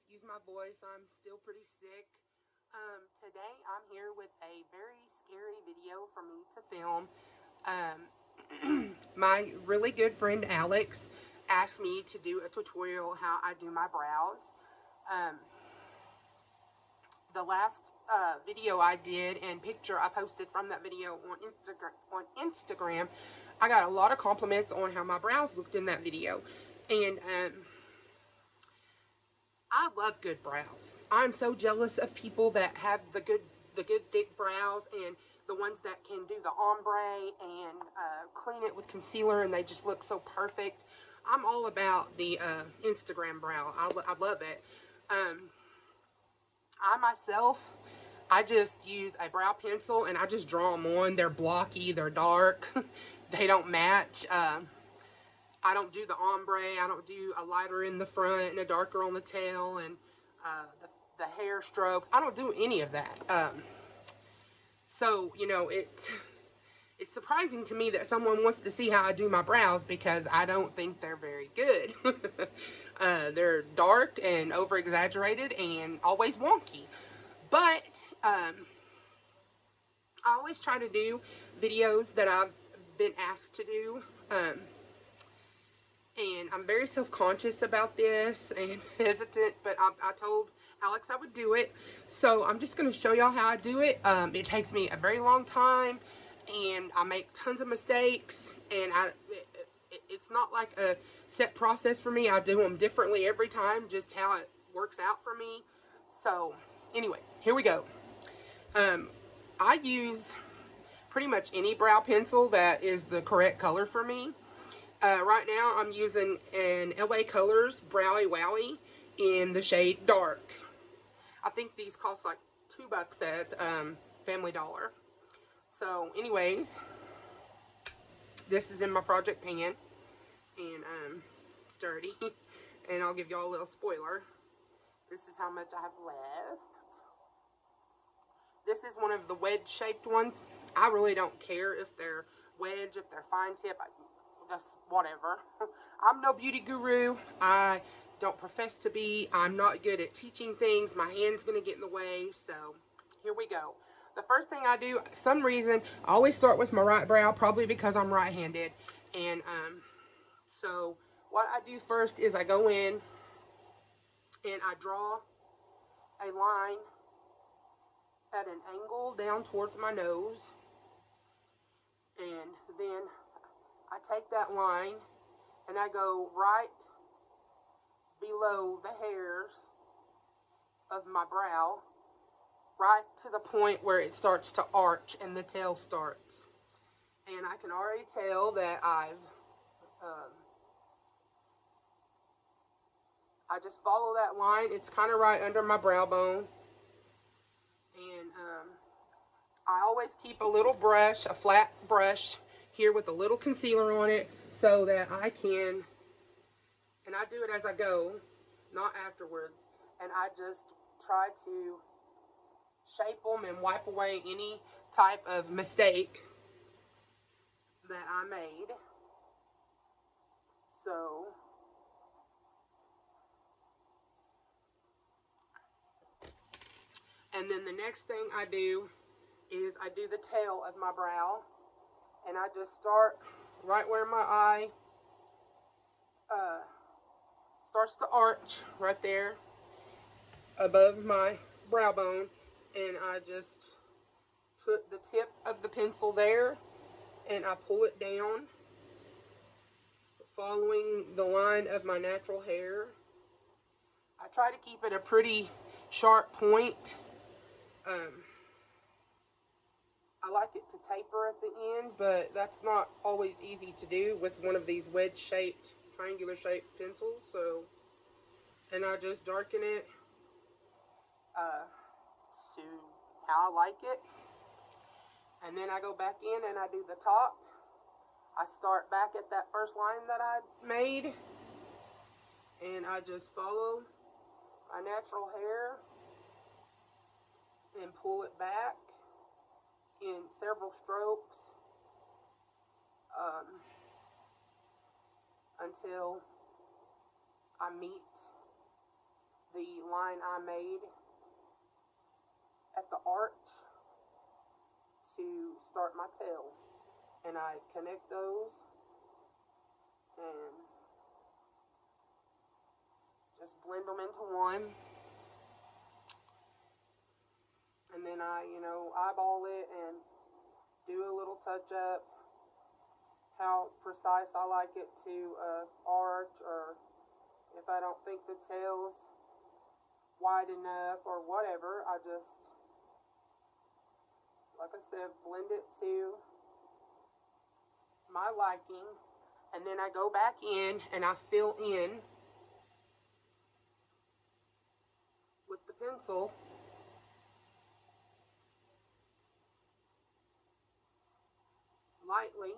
Excuse my voice, I'm still pretty sick. Today I'm here with a very scary video for me to film. My really good friend Alex asked me to do a tutorial how I do my brows. The last video I did and picture I posted from that video on Instagram, I got a lot of compliments on how my brows looked in that video. And I love good brows. I'm so jealous of people that have the good thick brows and the ones that can do the ombre and clean it with concealer and they just look so perfect. I'm all about the Instagram brow. I love it. I myself, I just use a brow pencil and I just draw them on. They're blocky, they're dark, they don't match. I don't do the ombre. I don't do a lighter in the front and a darker on the tail and the hair strokes. I don't do any of that. So, you know, it's surprising to me that someone wants to see how I do my brows because I don't think they're very good. They're dark and over-exaggerated and always wonky. But I always try to do videos that I've been asked to do. And I'm very self-conscious about this and hesitant, but I told Alex I would do it. So I'm just going to show y'all how I do it. It takes me a very long time, and I make tons of mistakes, and it's not like a set process for me. I do them differently every time, just how it works out for me. So anyways, here we go. I use pretty much any brow pencil that is the correct color for me. Right now I'm using an LA Colors Browy Wowie in the shade Dark. I think these cost like $2 at Family Dollar. So anyways, this is in my project pan and it's dirty. And I'll give y'all a little spoiler. This is how much I have left. This is one of the wedge shaped ones. I really don't care if they're wedge, if they're fine tip. Just whatever. I'm no beauty guru. I don't profess to be. I'm not good at teaching things. My hand's going to get in the way. So here we go. The first thing I do, for some reason, I always start with my right brow, probably because I'm right-handed. And so what I do first is I go in and I draw a line at an angle down towards my nose. And then I take that line and I go right below the hairs of my brow, right to the point where it starts to arch and the tail starts. And I can already tell that I just follow that line. It's kind of right under my brow bone. And I always keep a little brush, a flat brush here with a little concealer on it so that I can, and I do it as I go, not afterwards, and I just try to shape them and wipe away any type of mistake that I made. So and then the next thing I do is I do the tail of my brow, and I just start right where my eye starts to arch, right there above my brow bone, and I just put the tip of the pencil there and I pull it down following the line of my natural hair. I try to keep it a pretty sharp point. I like it to taper at the end, but that's not always easy to do with one of these wedge-shaped, triangular-shaped pencils. So, and I just darken it to how I like it. And then I go back in and I do the top. I start back at that first line that I made, and I just follow my natural hair and pull it back in several strokes until I meet the line I made at the arch to start my tail. And I connect those and just blend them into one. And then I, eyeball it and do a little touch up, how precise I like it to arch, or if I don't think the tail's wide enough or whatever, I just, like I said, blend it to my liking, and then I go back in and I fill in with the pencil lightly.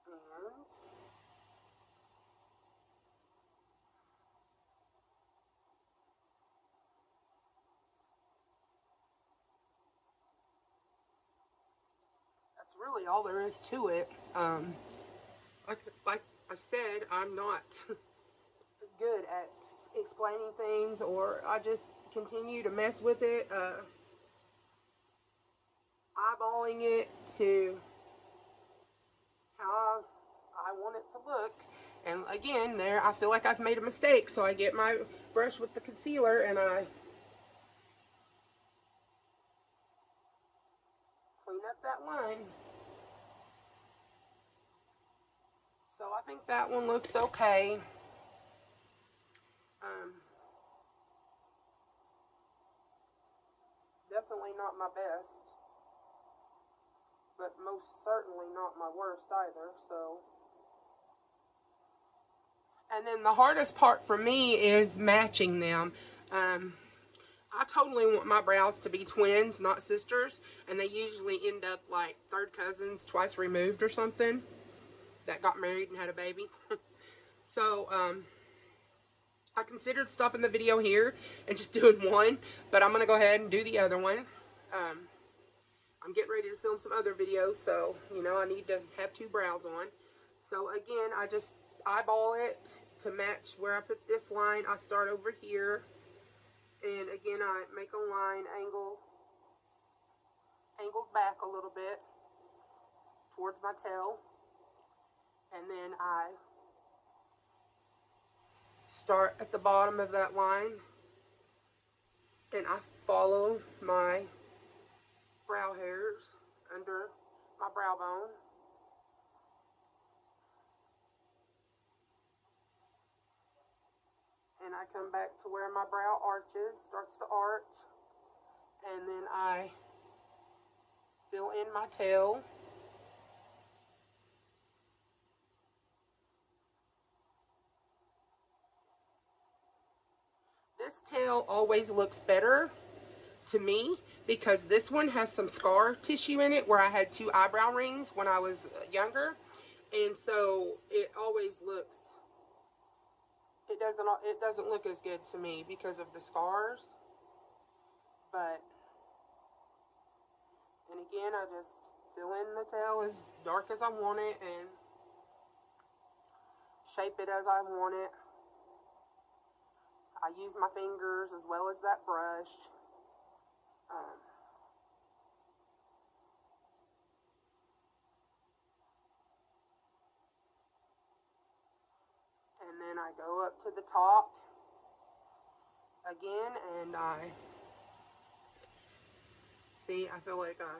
And that's really all there is to it. Like I said, I'm not good at explaining things, or I just continue to mess with it, eyeballing it to how I want it to look. And again, there I feel like I've made a mistake, so I get my brush with the concealer and I clean up that line. So I think that one looks okay. Definitely not my best, but most certainly not my worst either. So, and then the hardest part for me is matching them. I totally want my brows to be twins, not sisters, and they usually end up like third cousins, twice removed or something, that got married and had a baby. So, I considered stopping the video here and just doing one, but I'm going to go ahead and do the other one. I'm getting ready to film some other videos, so, I need to have two brows on. So, again, I just eyeball it to match where I put this line. I start over here, and again, I make a line angled back a little bit towards my tail, and then I start at the bottom of that line, and I follow my brow hairs under my brow bone. And I come back to where my brow arches, starts to arch, and then I fill in my tail. This tail always looks better to me because this one has some scar tissue in it where I had 2 eyebrow rings when I was younger, and so it always looks, it doesn't look as good to me because of the scars. But, and again, I just fill in the tail as dark as I want it and shape it as I want it. I use my fingers as well as that brush. And then I go up to the top again, and I feel like I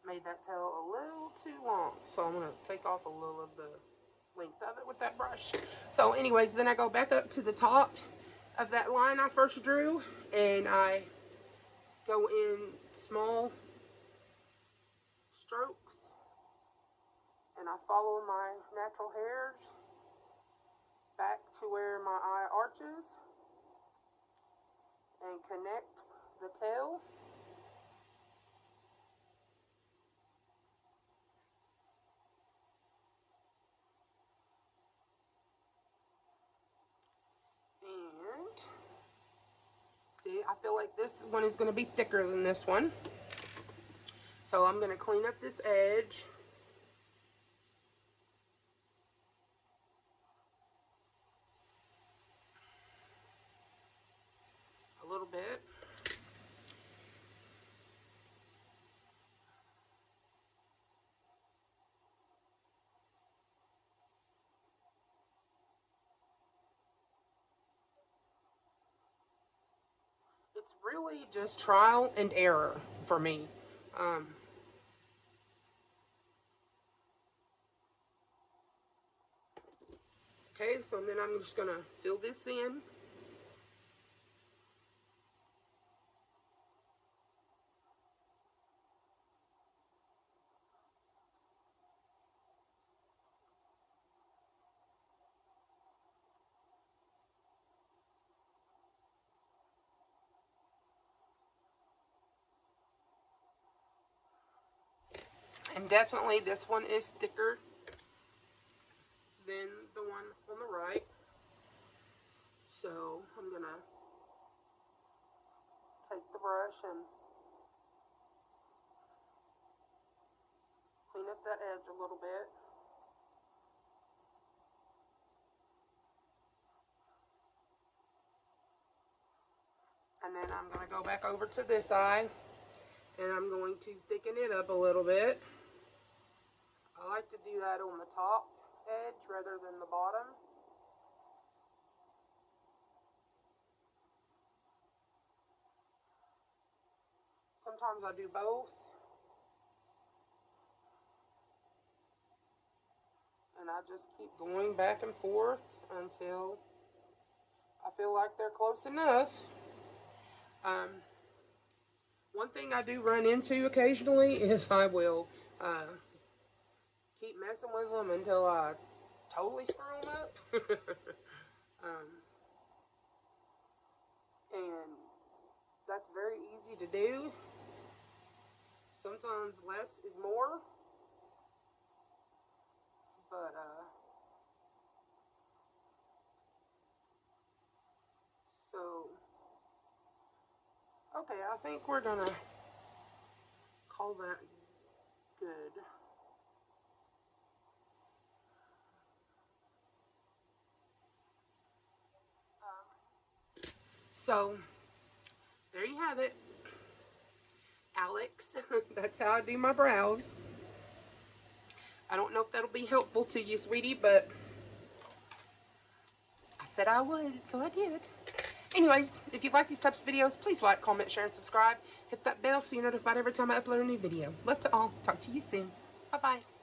made that tail a little too long, so I'm going to take off a little of the length of it with that brush. So anyways, then I go back up to the top of that line I first drew, and I go in small strokes, and I follow my natural hairs back to where my eye arches and connect the tail. And see, I feel like this one is going to be thicker than this one. So I'm going to clean up this edge. A little bit. It's really just trial and error for me. Okay, so then I'm just going to fill this in. And definitely this one is thicker than the one on the right. So I'm going to take the brush and clean up that edge a little bit. And then I'm going to go back over to this eye and I'm going to thicken it up a little bit. I like to do that on the top edge rather than the bottom. Sometimes I do both. And I just keep going back and forth until I feel like they're close enough. One thing I do run into occasionally is I will keep messing with them until I totally screw them up. And that's very easy to do. Sometimes less is more. But, so, okay, I think we're gonna call that good. So, there you have it. Alex, that's how I do my brows. I don't know if that'll be helpful to you, sweetie, but I said I would, so I did. Anyways, if you like these types of videos, please like, comment, share, and subscribe. Hit that bell so you're notified every time I upload a new video. Love to all. Talk to you soon. Bye-bye.